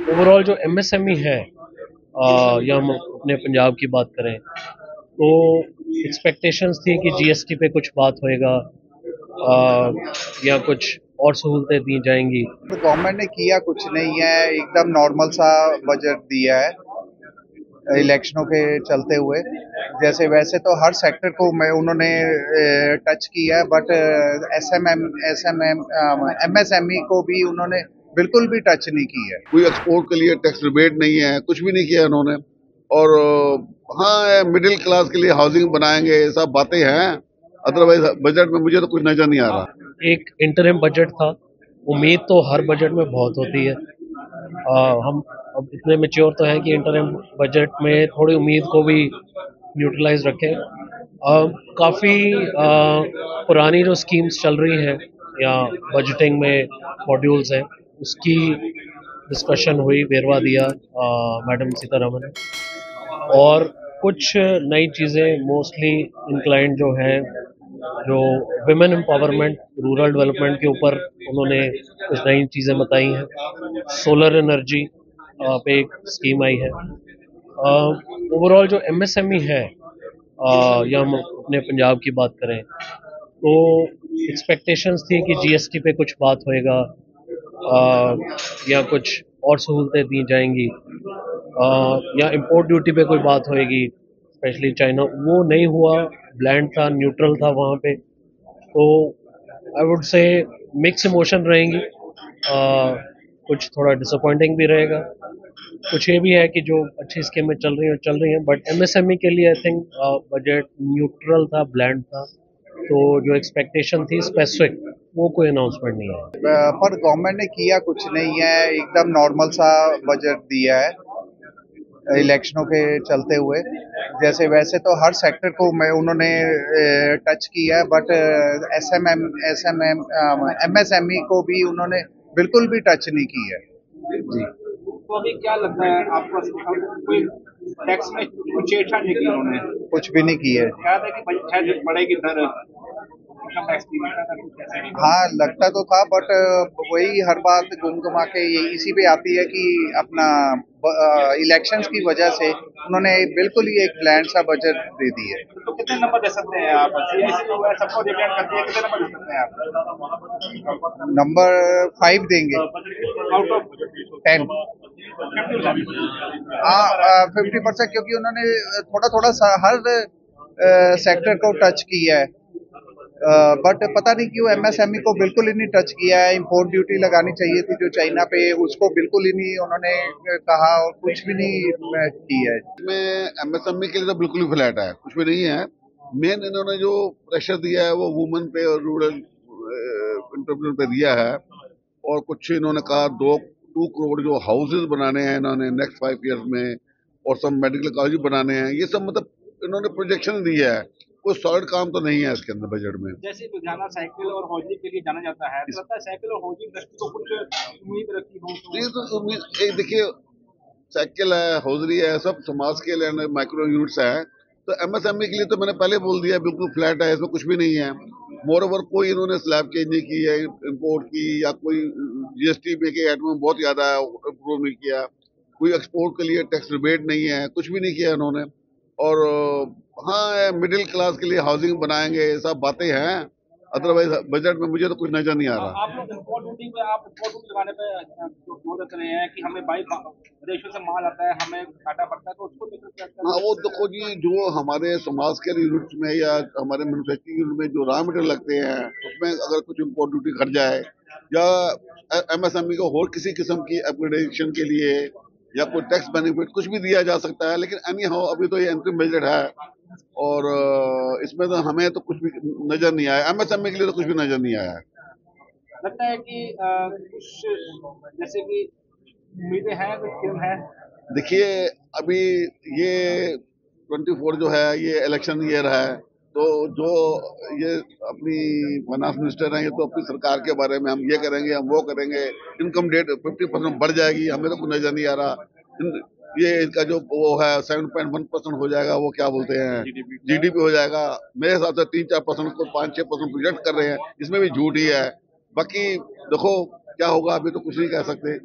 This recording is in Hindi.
ओवरऑल जो एमएसएमई है, या हम अपने पंजाब की बात करें तो एक्सपेक्टेशंस थी कि जीएसटी पे कुछ बात होएगा, या कुछ और सहूलतें दी जाएंगी। गवर्नमेंट ने किया कुछ नहीं है, एकदम नॉर्मल सा बजट दिया है इलेक्शनों के चलते हुए। जैसे वैसे तो हर सेक्टर को मैं उन्होंने टच किया है, बट एमएसएमई को भी उन्होंने बिल्कुल भी टच नहीं की है। कोई एक्सपोर्ट के लिए टैक्स रिबेट नहीं है, कुछ भी नहीं किया इन्होंने। और हाँ, मिडिल क्लास के लिए हाउसिंग बनाएंगे, ये सब बातें हैं। अदरवाइज बजट में मुझे तो कुछ नजर नहीं आ रहा। एक इंटरिम बजट था। उम्मीद तो हर बजट में बहुत होती है। हम अब इतने मेच्योर तो हैं कि इंटरिम बजट में थोड़ी उम्मीद को भी न्यूट्रलाइज रखें। काफ़ी पुरानी जो स्कीम्स चल रही हैं या बजटिंग में मॉड्यूल्स हैं, उसकी डिस्कशन हुई, वेरवा दिया मैडम सीतारमन ने। और कुछ नई चीज़ें मोस्टली इंक्लाइंड जो हैं, जो विमेन एम्पावरमेंट, रूरल डेवलपमेंट के ऊपर उन्होंने कुछ नई चीज़ें बताई हैं। सोलर एनर्जी पे एक स्कीम आई है। ओवरऑल जो एमएसएमई है, या हम अपने पंजाब की बात करें तो एक्सपेक्टेशंस थी कि जीएसटी पे कुछ बात होएगा, या कुछ और सहूलतें दी जाएंगी, या इंपोर्ट ड्यूटी पे कोई बात होएगी, स्पेशली चाइना। वो नहीं हुआ, ब्लैंड था, न्यूट्रल था वहाँ पे। तो I would say mix emotion रहेंगी। कुछ थोड़ा डिसअपॉइंटिंग भी रहेगा, कुछ ये भी है कि जो अच्छी स्कीमें चल रही हैं, बट एमएसएमई के लिए आई थिंक बजट न्यूट्रल था, ब्लैंड था। तो जो एक्सपेक्टेशन थी स्पेसिफिक, वो कोई अनाउंसमेंट नहीं है। पर गवर्नमेंट ने किया कुछ नहीं है, एकदम नॉर्मल सा बजट दिया है इलेक्शनों के चलते हुए। जैसे वैसे तो हर सेक्टर को मैं उन्होंने टच किया है, बट एमएसएमई को भी उन्होंने बिल्कुल भी टच नहीं की है। जी। तो अभी क्या लगता है आपको, कोई टैक्स में कुछ छेड़छाड़ नहीं की उन्होंने? कुछ भी नहीं की है। क्या था कि बजट शायद बढ़ेगी दर इनकम टैक्स की? हाँ, लगता तो था, बट वही हर बात घुमा के इसी पे आती है कि अपना इलेक्शंस की वजह से उन्होंने बिल्कुल ही एक ब्लैंड सा बजट दे दी है। तो कितने नंबर दे सकते हैं आप? सीआईसी जो है सबको डिपेंड करती है, कितने नंबर दे सकते हैं आप? नंबर 5 देंगे आउट ऑफ 10। 50%? हाँ, 50%, क्योंकि उन्होंने थोड़ा थोड़ा हर सेक्टर को टच किया है। बट पता नहीं क्यों एमएसएमई को बिल्कुल ही नहीं टच किया है। इंपोर्ट ड्यूटी लगानी चाहिए थी जो चाइना पे, उसको बिल्कुल ही नहीं उन्होंने कहा, और कुछ भी नहीं की है। इसमें एमएसएमई के लिए तो बिल्कुल ही फ्लैट है, कुछ भी नहीं है। मेन इन्होंने जो प्रेशर दिया है वो वुमेन पे और रूरल एंटरप्रेन्योर पे दिया है। और कुछ इन्होंने कहा 2 करोड़ जो हाउसेज बनाने हैं इन्होंने नेक्स्ट 5 ईयर्स में, और सब मेडिकल कॉलेज बनाने हैं। ये सब मतलब इन्होंने प्रोजेक्शन दिया है, कोई सॉलिड काम तो नहीं है इसके अंदर बजट में। जैसे लुधियाना साइकिल और हौजी के लिए जाना जाता है, तो लगता है साइकिल और हौजी इंडस्ट्री को कुछ उम्मीद रखी हो तो? ये तो उम्मीद, एक देखिए, साइकिल है, हौजरी है, सब समाज के लिए माइक्रो यूनिट्स है। तो एमएसएमई के लिए तो मैंने पहले बोल दिया बिल्कुल फ्लैट है, इसमें कुछ भी नहीं है। मोर ओवर कोई इन्होंने स्लैब चेंज नहीं की है इम्पोर्ट की, या कोई जीएसटी पे के आइटम में बहुत ज्यादा अप्रूव नहीं किया। कोई एक्सपोर्ट के लिए टैक्स रिबेट नहीं है, कुछ भी नहीं किया इन्होंने। और हाँ, मिडिल क्लास के लिए हाउसिंग बनाएंगे, ये सब बातें हैं। अदरवाइज बजट में मुझे तो कुछ नजर नहीं आ रहा। आप लोग इम्पोर्ट ड्यूटी पे, आप इम्पोर्ट ड्यूटी लगाने पे जोर देते रहे हैं कि हमें बाई विदेशों से माल आता है, हमें घाटा पड़ता है, तो उसको लेकर क्या? हाँ, वो देखो जी, जो हमारे समाज के यूनिट्स में या हमारे मैन्युफैक्चरिंग यूनिट में जो रॉ मटेरियल लगते हैं, उसमें अगर कुछ इम्पोर्ट ड्यूटी घट जाए, या एमएसएमई को और किसी किस्म की अपग्रेडेशन के लिए या कोई टैक्स बेनिफिट कुछ भी दिया जा सकता है। लेकिन एनी हाउ अभी तो ये अंतरिम बजट है, और इसमें तो हमें तो कुछ भी नजर नहीं आया, एमएसएमई के लिए तो कुछ भी नजर नहीं आया है। लगता है कि कुछ जैसे कि उम्मीदें हैं, कुछ स्कीम है? देखिए, अभी ये 24 जो है ये इलेक्शन ईयर है, तो जो ये अपनी फाइनेंस मिनिस्टर हैं, ये तो अपनी सरकार के बारे में हम ये करेंगे, हम वो करेंगे, इनकम रेट 50% बढ़ जाएगी, हमें तो कुछ नजर नहीं आ रहा। ये इसका जो वो है 7.1% हो जाएगा, वो क्या बोलते हैं, जीडीपी हो जाएगा। मेरे हिसाब से 3-4% को 5-6% प्रोजेक्ट कर रहे हैं, इसमें भी झूठ ही है। बाकी देखो क्या होगा, अभी तो कुछ नहीं कह सकते।